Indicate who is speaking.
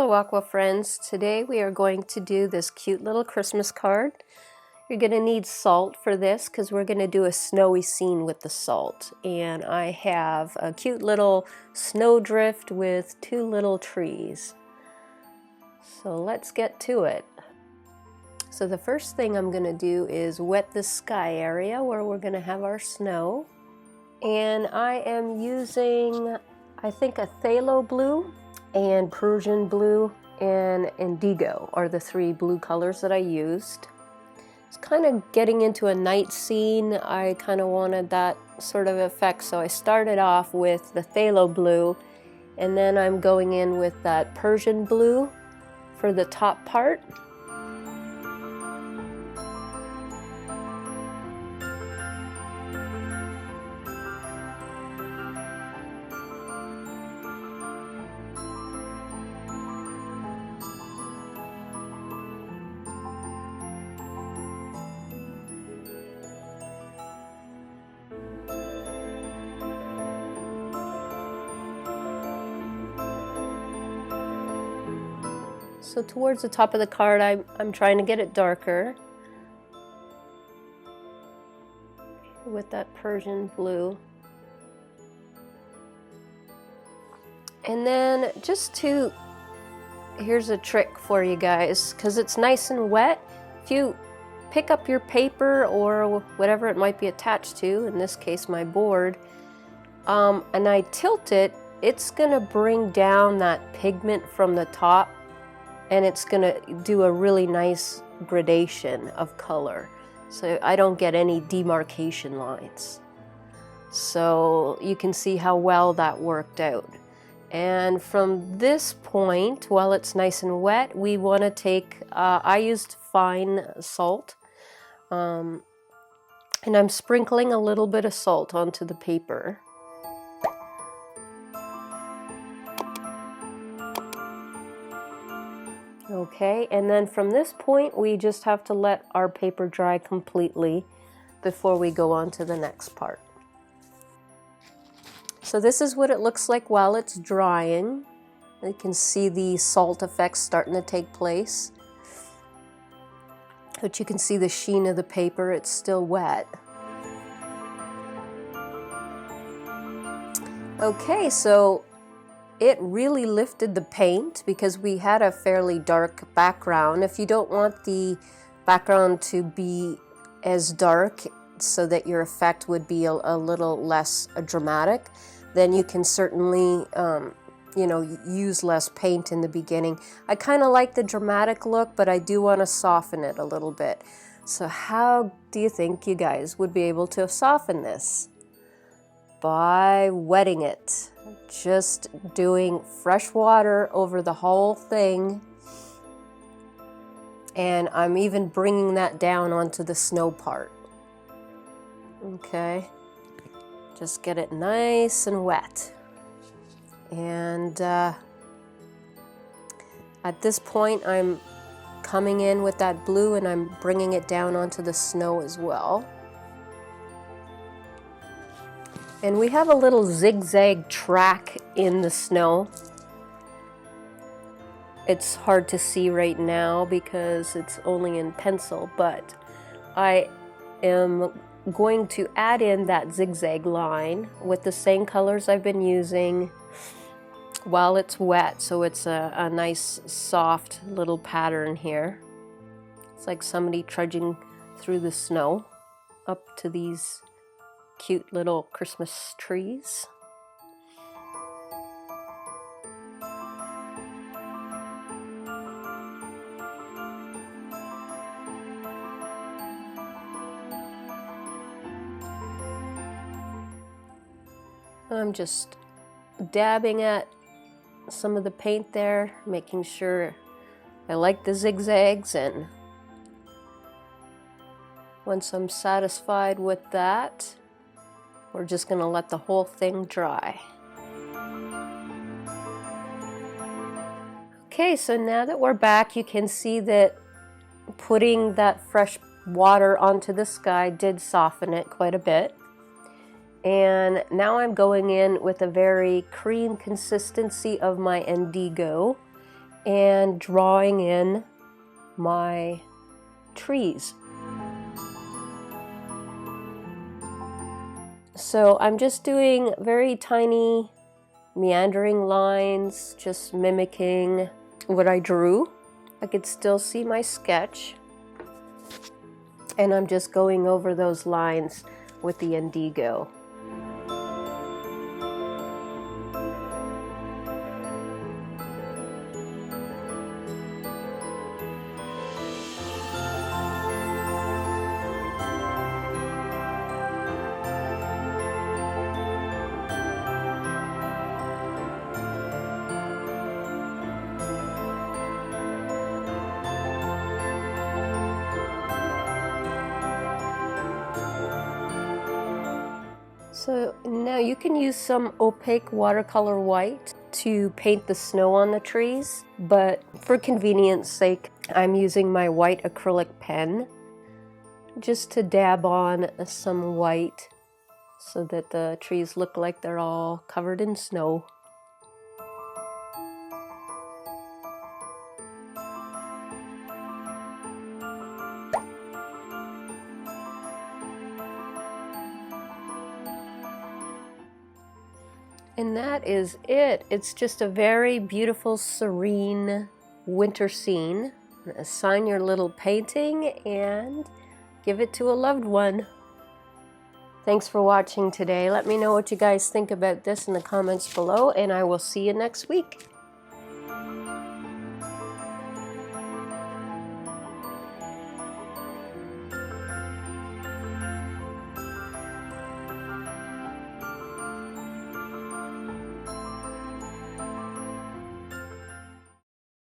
Speaker 1: Hello Aqua friends, today we are going to do this cute little Christmas card. You're going to need salt for this because we're going to do a snowy scene with the salt. And I have a cute little snowdrift with two little trees. So let's get to it. So the first thing I'm going to do is wet the sky area where we're going to have our snow. And I am using, I think, a phthalo blue and Persian blue and indigo are the three blue colors that I used. It's kind of getting into a night scene. I kind of wanted that sort of effect, so I started off with the phthalo blue, and then I'm going in with that Persian blue for the top part. So towards the top of the card, I'm trying to get it darker with that Persian blue. And then here's a trick for you guys, because it's nice and wet. If you pick up your paper or whatever it might be attached to, in this case my board, and I tilt it, it's gonna bring down that pigment from the top, and it's gonna do a really nice gradation of color, so I don't get any demarcation lines. So you can see how well that worked out. And from this point, while it's nice and wet, we want to take, I used fine salt, and I'm sprinkling a little bit of salt onto the paper. Okay, and then from this point, we just have to let our paper dry completely before we go on to the next part. So this is what it looks like while it's drying. You can see the salt effects starting to take place. But you can see the sheen of the paper, it's still wet. Okay, so it really lifted the paint because we had a fairly dark background. If you don't want the background to be as dark so that your effect would be a little less dramatic, then you can certainly use less paint in the beginning. I kind of like the dramatic look, but I do want to soften it a little bit. So how do you think you guys would be able to soften this? By wetting it. Just doing fresh water over the whole thing, and I'm even bringing that down onto the snow part. Okay, just get it nice and wet. And at this point, I'm coming in with that blue and I'm bringing it down onto the snow as well. And we have a little zigzag track in the snow. It's hard to see right now because it's only in pencil, but I am going to add in that zigzag line with the same colors I've been using while it's wet, so it's a nice soft little pattern here. It's like somebody trudging through the snow up to these cute little Christmas trees. I'm just dabbing at some of the paint there, making sure I like the zigzags, and once I'm satisfied with that, we're just going to let the whole thing dry. Okay, so now that we're back, you can see that putting that fresh water onto the sky did soften it quite a bit. And now I'm going in with a very cream consistency of my indigo, and drawing in my trees. So I'm just doing very tiny meandering lines, just mimicking what I drew. I could still see my sketch, and I'm just going over those lines with the indigo. So now you can use some opaque watercolor white to paint the snow on the trees, but for convenience sake, I'm using my white acrylic pen just to dab on some white so that the trees look like they're all covered in snow. And that is it. It's just a very beautiful, serene winter scene. Sign your little painting and give it to a loved one. Thanks for watching today. Let me know what you guys think about this in the comments below, and I will see you next week.